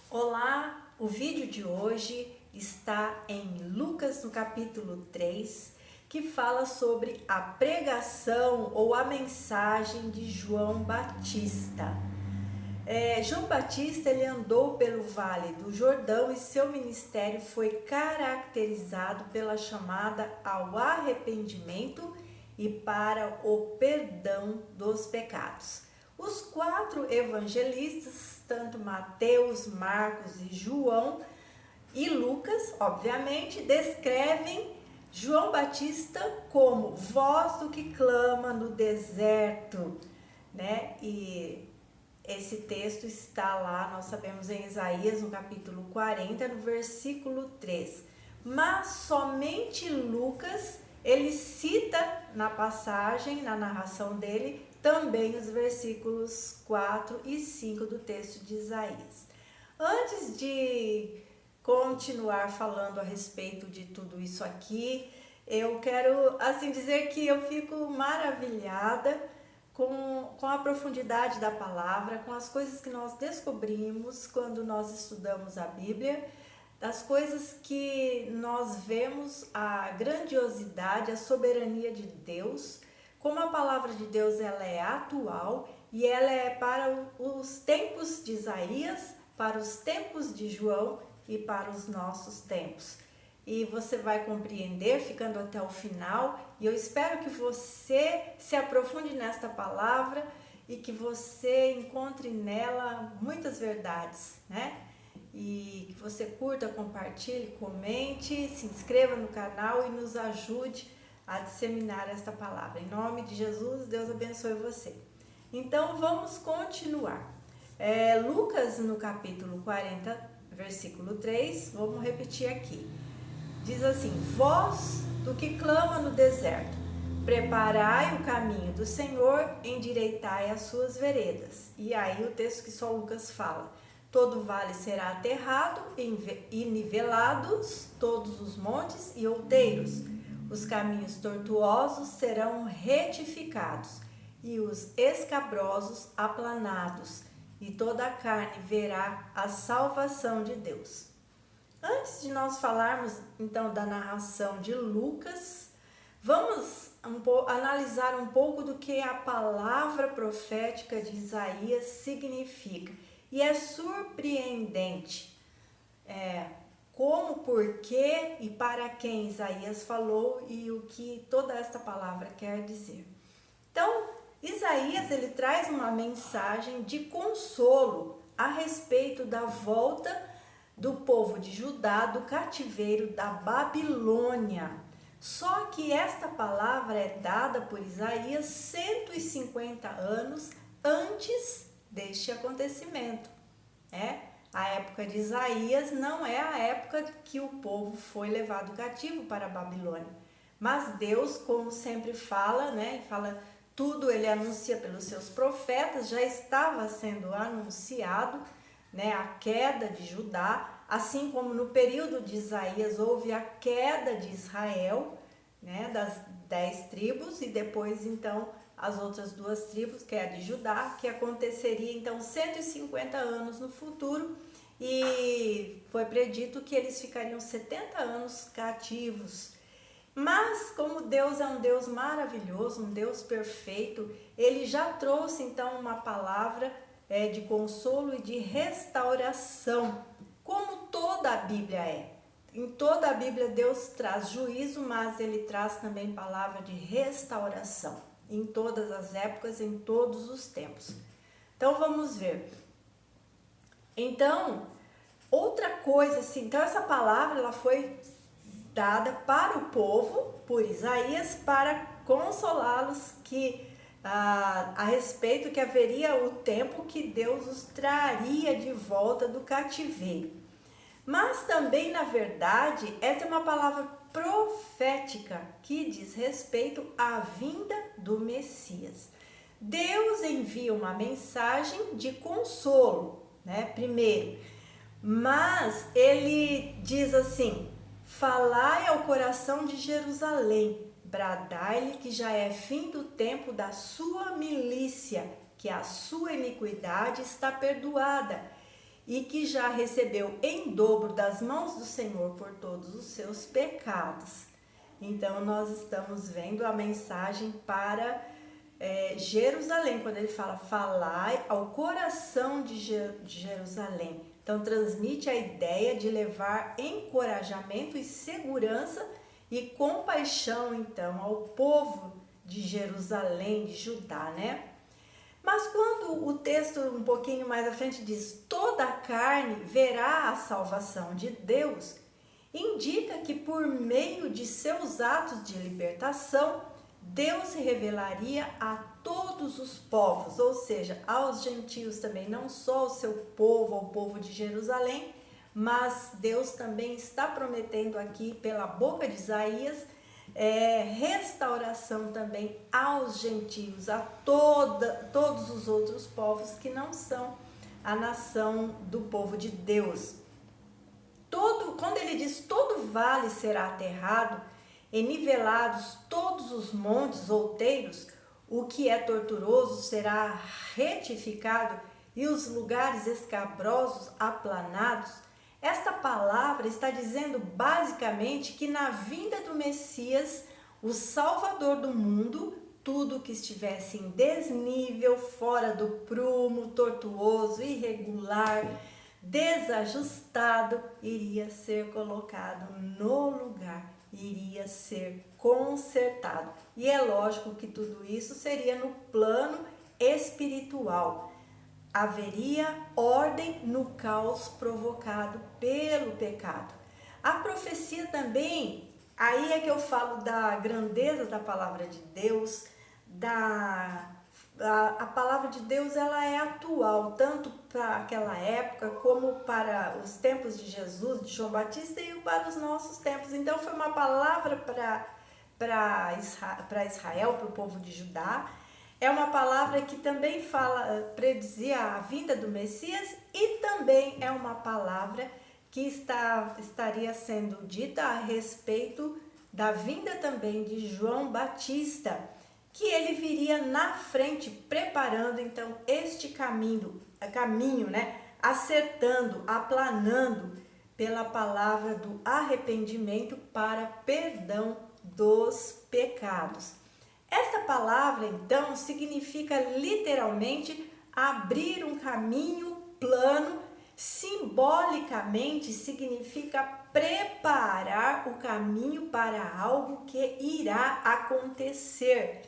Olá, o vídeo de hoje está em Lucas no capítulo 3, que fala sobre a pregação ou a mensagem de João Batista. João Batista ele andou pelo Vale do Jordão e seu ministério foi caracterizado pela chamada ao arrependimento e para o perdão dos pecados. Os 4 evangelistas, tanto Mateus, Marcos e João e Lucas, obviamente, descrevem João Batista como voz do que clama no deserto, né? E esse texto está lá, nós sabemos, em Isaías, no capítulo 40, no versículo 3. Mas somente Lucas, ele cita na passagem, na narração dele, também os versículos 4 e 5 do texto de Isaías. Antes de continuar falando a respeito de tudo isso aqui, eu quero dizer que eu fico maravilhada com a profundidade da palavra, com as coisas que nós descobrimos quando nós estudamos a Bíblia, das coisas que nós vemos a grandiosidade, a soberania de Deus, como a palavra de Deus ela é atual e ela é para os tempos de Isaías, para os tempos de João e para os nossos tempos. E você vai compreender ficando até o final, e eu espero que você se aprofunde nesta palavra e que você encontre nela muitas verdades, né? E que você curta, compartilhe, comente, se inscreva no canal e nos ajude a disseminar esta palavra. Em nome de Jesus, Deus abençoe você. Então vamos continuar. Lucas no capítulo 40, versículo 3, vamos repetir aqui. Diz assim: voz do que clama no deserto, preparai o caminho do Senhor, endireitai as suas veredas. E aí o texto que só Lucas fala: todo vale será aterrado e nivelados todos os montes e outeiros. Os caminhos tortuosos serão retificados e os escabrosos aplanados, e toda a carne verá a salvação de Deus. Antes de nós falarmos então da narração de Lucas, vamos analisar um pouco do que a palavra profética de Isaías significa. E é surpreendente como, por que e para quem Isaías falou e o que toda esta palavra quer dizer. Então, Isaías ele traz uma mensagem de consolo a respeito da volta do povo de Judá do cativeiro da Babilônia. Só que esta palavra é dada por Isaías 150 anos antes deste acontecimento. A época de Isaías não é a época que o povo foi levado cativo para a Babilônia. Mas Deus, como sempre fala, Ele fala tudo, ele anuncia pelos seus profetas, já estava sendo anunciado, a queda de Judá, assim como no período de Isaías houve a queda de Israel, das 10 tribos, e depois então as outras 2 tribos, que é a de Judá, que aconteceria então 150 anos no futuro, e foi predito que eles ficariam 70 anos cativos. Mas como Deus é um Deus maravilhoso, um Deus perfeito, ele já trouxe então uma palavra de consolo e de restauração, como toda a Bíblia é. Em toda a Bíblia Deus traz juízo, mas ele traz também palavra de restauração, em todas as épocas, em todos os tempos. Então vamos ver. Então, outra coisa assim, então essa palavra ela foi dada para o povo por Isaías para consolá-los a respeito que haveria o tempo que Deus os traria de volta do cativeiro. Mas também, na verdade, essa é uma palavra profética que diz respeito à vinda do Messias. Deus envia uma mensagem de consolo, primeiro, mas ele diz assim: falai ao coração de Jerusalém, bradai-lhe que já é fim do tempo da sua milícia, que a sua iniquidade está perdoada e que já recebeu em dobro das mãos do Senhor por todos os seus pecados. Então nós estamos vendo a mensagem para Jerusalém, quando ele fala, falai ao coração de Jerusalém. Então transmite a ideia de levar encorajamento e segurança e compaixão então ao povo de Jerusalém, de Judá, né? Mas quando o texto um pouquinho mais à frente diz, toda a carne verá a salvação de Deus, indica que por meio de seus atos de libertação, Deus se revelaria a todos os povos, ou seja, aos gentios também, não só ao seu povo, ao povo de Jerusalém, mas Deus também está prometendo aqui pela boca de Isaías restauração também aos gentios, a todos os outros povos que não são a nação do povo de Deus. Quando ele diz todo vale será aterrado, e nivelados todos os montes outeiros, o que é tortuoso será retificado e os lugares escabrosos aplanados. Esta palavra está dizendo basicamente que na vinda do Messias, o Salvador do mundo, tudo que estivesse em desnível, fora do prumo, tortuoso, irregular, desajustado, iria ser colocado no lugar, iria ser consertado. E é lógico que tudo isso seria no plano espiritual. Haveria ordem no caos provocado pelo pecado. A profecia também, aí é que eu falo da grandeza da palavra de Deus, a palavra de Deus ela é atual, tanto para aquela época como para os tempos de Jesus, de João Batista e para os nossos tempos. Então foi uma palavra para Israel, para o povo de Judá. É uma palavra que também predizia a vinda do Messias e também é uma palavra que estaria sendo dita a respeito da vinda também de João Batista, que ele viria na frente preparando então este caminho, né? Acertando, aplanando pela palavra do arrependimento para perdão dos pecados. Esta palavra, então, significa literalmente abrir um caminho plano, simbolicamente significa preparar o caminho para algo que irá acontecer.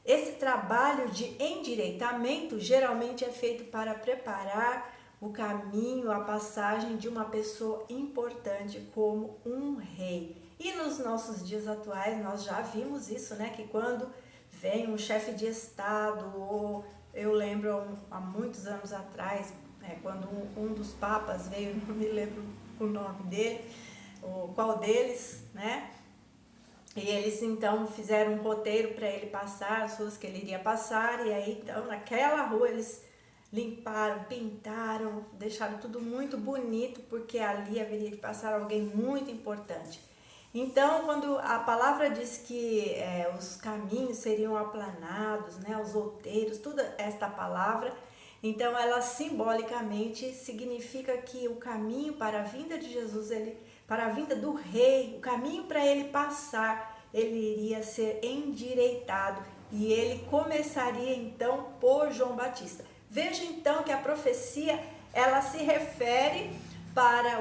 Esse trabalho de endireitamento geralmente é feito para preparar o caminho, a passagem de uma pessoa importante como um rei. E nos nossos dias atuais nós já vimos isso, né? Que quando vem um chefe de estado, ou eu lembro há muitos anos atrás, quando um dos papas veio, não me lembro o nome dele, ou qual deles, né? E eles então fizeram um roteiro para ele passar, as ruas que ele iria passar, e aí então naquela rua eles limparam, pintaram, deixaram tudo muito bonito, porque ali haveria de passar alguém muito importante. Então, quando a palavra diz que os caminhos seriam aplanados, né, os outeiros, toda esta palavra, então ela simbolicamente significa que o caminho para a vinda de Jesus, para a vinda do rei, o caminho para ele passar, ele iria ser endireitado e ele começaria então por João Batista. Veja então que a profecia ela se refere para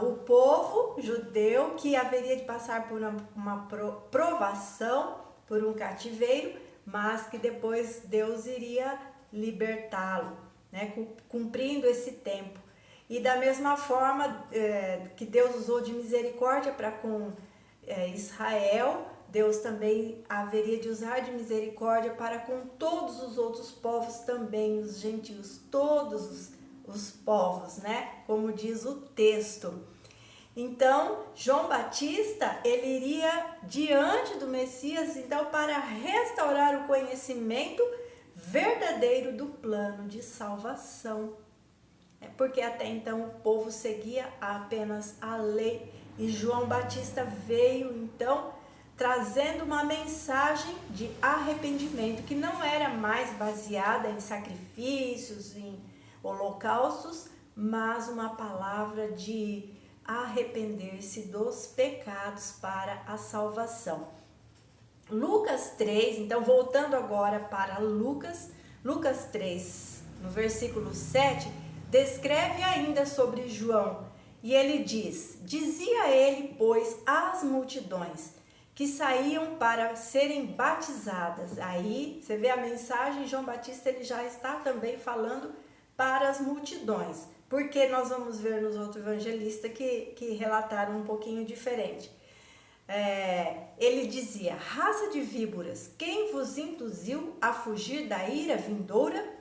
o povo judeu que haveria de passar por uma provação, por um cativeiro, mas que depois Deus iria libertá-lo, né, cumprindo esse tempo. E da mesma forma que Deus usou de misericórdia para com Israel, Deus também haveria de usar de misericórdia para com todos os outros povos também, os gentios, todos os povos, né? Como diz o texto. Então, João Batista, ele iria diante do Messias, então, para restaurar o conhecimento verdadeiro do plano de salvação. Porque até então o povo seguia apenas a lei e João Batista veio então trazendo uma mensagem de arrependimento que não era mais baseada em sacrifícios, em holocaustos, mas uma palavra de arrepender-se dos pecados para a salvação. Lucas 3, então voltando agora para Lucas 3, no versículo 7, descreve ainda sobre João, e ele diz: dizia ele, pois, às multidões que saíam para serem batizadas. Aí você vê a mensagem, João Batista ele já está também falando para as multidões, porque nós vamos ver nos outros evangelistas que relataram um pouquinho diferente. Ele dizia: raça de víboras, quem vos induziu a fugir da ira vindoura?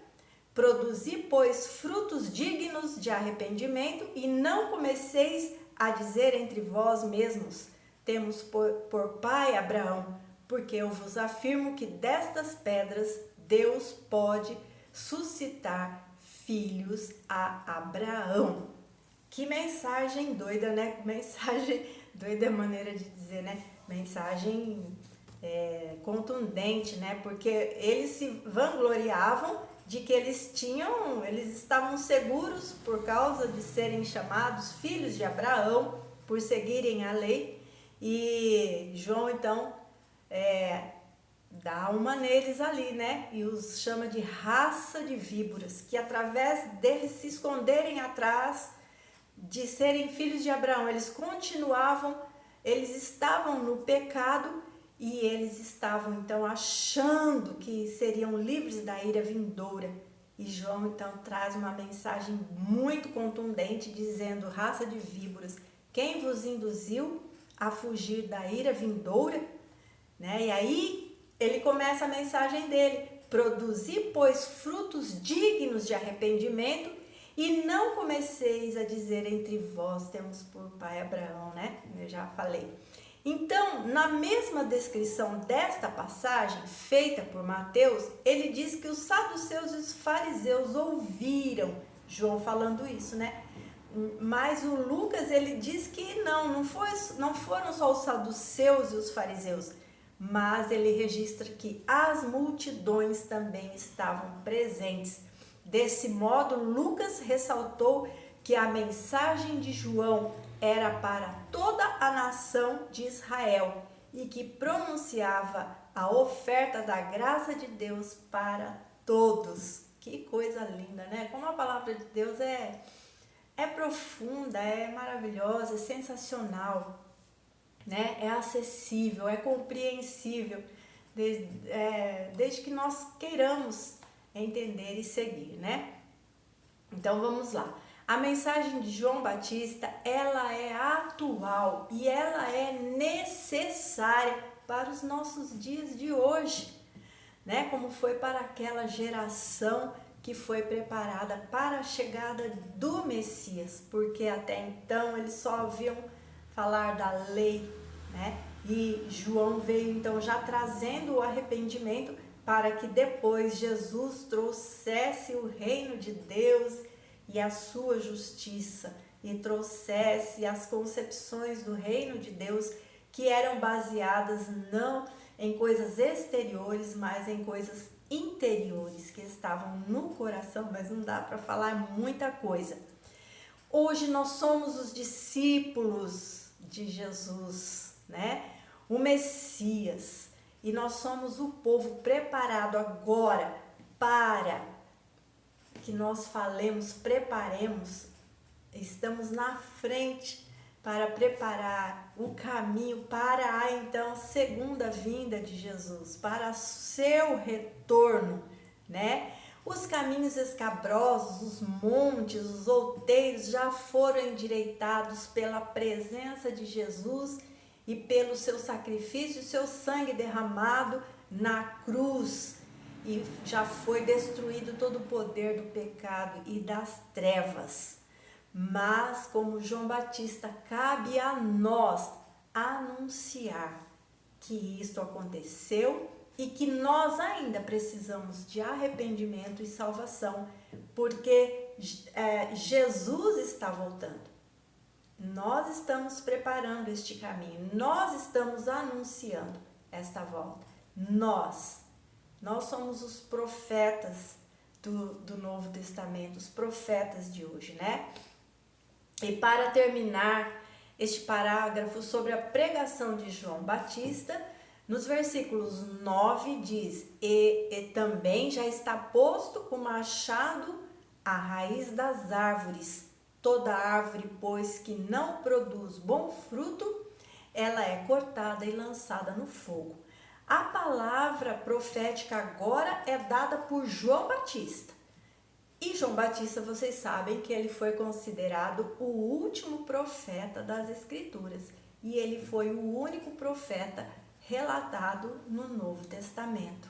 Produzi, pois, frutos dignos de arrependimento, e não comeceis a dizer entre vós mesmos: temos por pai Abraão, porque eu vos afirmo que destas pedras Deus pode suscitar filhos a Abraão. Que mensagem doida, né? Mensagem doida é maneira de dizer, né? Mensagem contundente, né? Porque eles se vangloriavam de que eles estavam seguros por causa de serem chamados filhos de Abraão, por seguirem a lei. E João então dá uma neles ali, né? E os chama de raça de víboras, que através deles se esconderem atrás de serem filhos de Abraão, eles estavam no pecado e eles estavam então achando que seriam livres da ira vindoura. E João então traz uma mensagem muito contundente, dizendo: raça de víboras, quem vos induziu a fugir da ira vindoura? Né? E aí ele começa a mensagem dele: produzi, pois, frutos dignos de arrependimento, e não comeceis a dizer entre vós: temos por pai Abraão, né? Eu já falei. Então, na mesma descrição desta passagem, feita por Mateus, ele diz que os saduceus e os fariseus ouviram João falando isso, né? Mas o Lucas, ele diz que não foram só os saduceus e os fariseus, mas ele registra que as multidões também estavam presentes. Desse modo, Lucas ressaltou que a mensagem de João era para toda a nação de Israel e que pronunciava a oferta da graça de Deus para todos. Que coisa linda, né? Como a palavra de Deus é profunda, é maravilhosa, é sensacional, né? É acessível, é compreensível, desde que nós queiramos entender e seguir, né? Então vamos lá. A mensagem de João Batista, ela é atual e ela é necessária para os nossos dias de hoje, né? Como foi para aquela geração que foi preparada para a chegada do Messias, porque até então eles só ouviam falar da lei, né? E João veio então já trazendo o arrependimento para que depois Jesus trouxesse o reino de Deus e a sua justiça, e trouxesse as concepções do reino de Deus que eram baseadas não em coisas exteriores, mas em coisas interiores que estavam no coração, mas não dá para falar muita coisa. Hoje nós somos os discípulos de Jesus, né? O Messias, e nós somos o povo preparado agora para que nós preparemos, estamos na frente para preparar o caminho para a então segunda vinda de Jesus, para seu retorno, né? Os caminhos escabrosos, os montes, os outeiros já foram endireitados pela presença de Jesus e pelo seu sacrifício, seu sangue derramado na cruz. E já foi destruído todo o poder do pecado e das trevas. Mas, como João Batista, cabe a nós anunciar que isto aconteceu e que nós ainda precisamos de arrependimento e salvação, porque Jesus está voltando. Nós estamos preparando este caminho, nós estamos anunciando esta volta. Nós somos os profetas do Novo Testamento, os profetas de hoje, né? E para terminar este parágrafo sobre a pregação de João Batista, nos versículos 9 diz: e também já está posto o machado à raiz das árvores. Toda árvore, pois, que não produz bom fruto, ela é cortada e lançada no fogo. A palavra profética agora é dada por João Batista. E João Batista, vocês sabem que ele foi considerado o último profeta das Escrituras. E ele foi o único profeta relatado no Novo Testamento,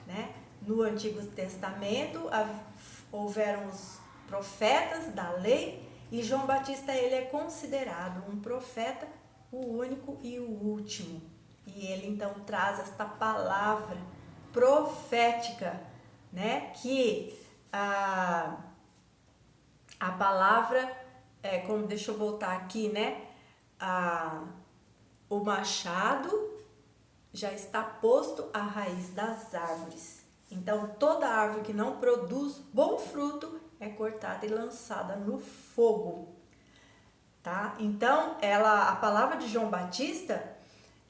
né? No Antigo Testamento houveram os profetas da lei e João Batista ele é considerado um profeta, o único e o último. E ele então traz esta palavra profética, né? Que a palavra, deixa eu voltar aqui, né? O machado já está posto à raiz das árvores. Então, toda árvore que não produz bom fruto é cortada e lançada no fogo, tá? Então, a palavra de João Batista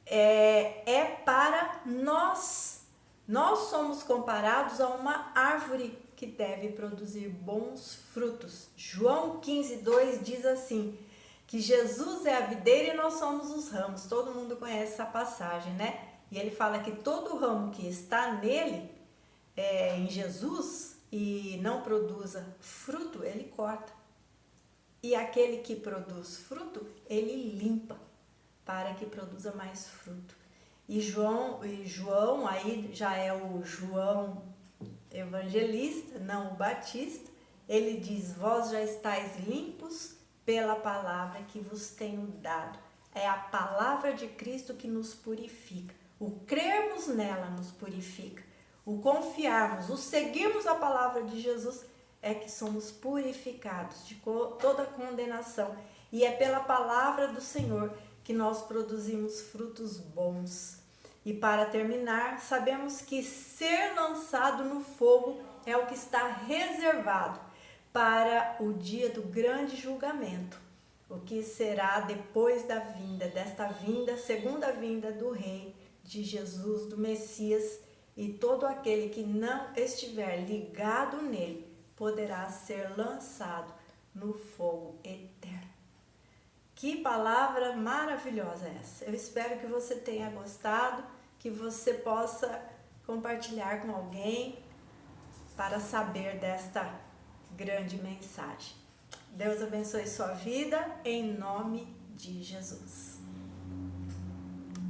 é para nós. Nós somos comparados a uma árvore que deve produzir bons frutos. João 15:2 diz assim, que Jesus é a videira e nós somos os ramos. Todo mundo conhece essa passagem, né? E ele fala que todo ramo que está nele, em Jesus, e não produza fruto, ele corta. E aquele que produz fruto, ele limpa para que produza mais fruto. E João aí já é o João evangelista, não o Batista. Ele diz: vós já estáis limpos pela palavra que vos tenho dado. É a palavra de Cristo que nos purifica. O crermos nela nos purifica. O confiarmos, o seguirmos a palavra de Jesus é que somos purificados de toda condenação. E é pela palavra do Senhor que nós produzimos frutos bons. E para terminar, sabemos que ser lançado no fogo é o que está reservado para o dia do grande julgamento, o que será depois desta vinda, segunda vinda do Rei, de Jesus, do Messias, e todo aquele que não estiver ligado nele poderá ser lançado no fogo eterno. Que palavra maravilhosa é essa! Eu espero que você tenha gostado, que você possa compartilhar com alguém para saber desta grande mensagem. Deus abençoe sua vida, em nome de Jesus.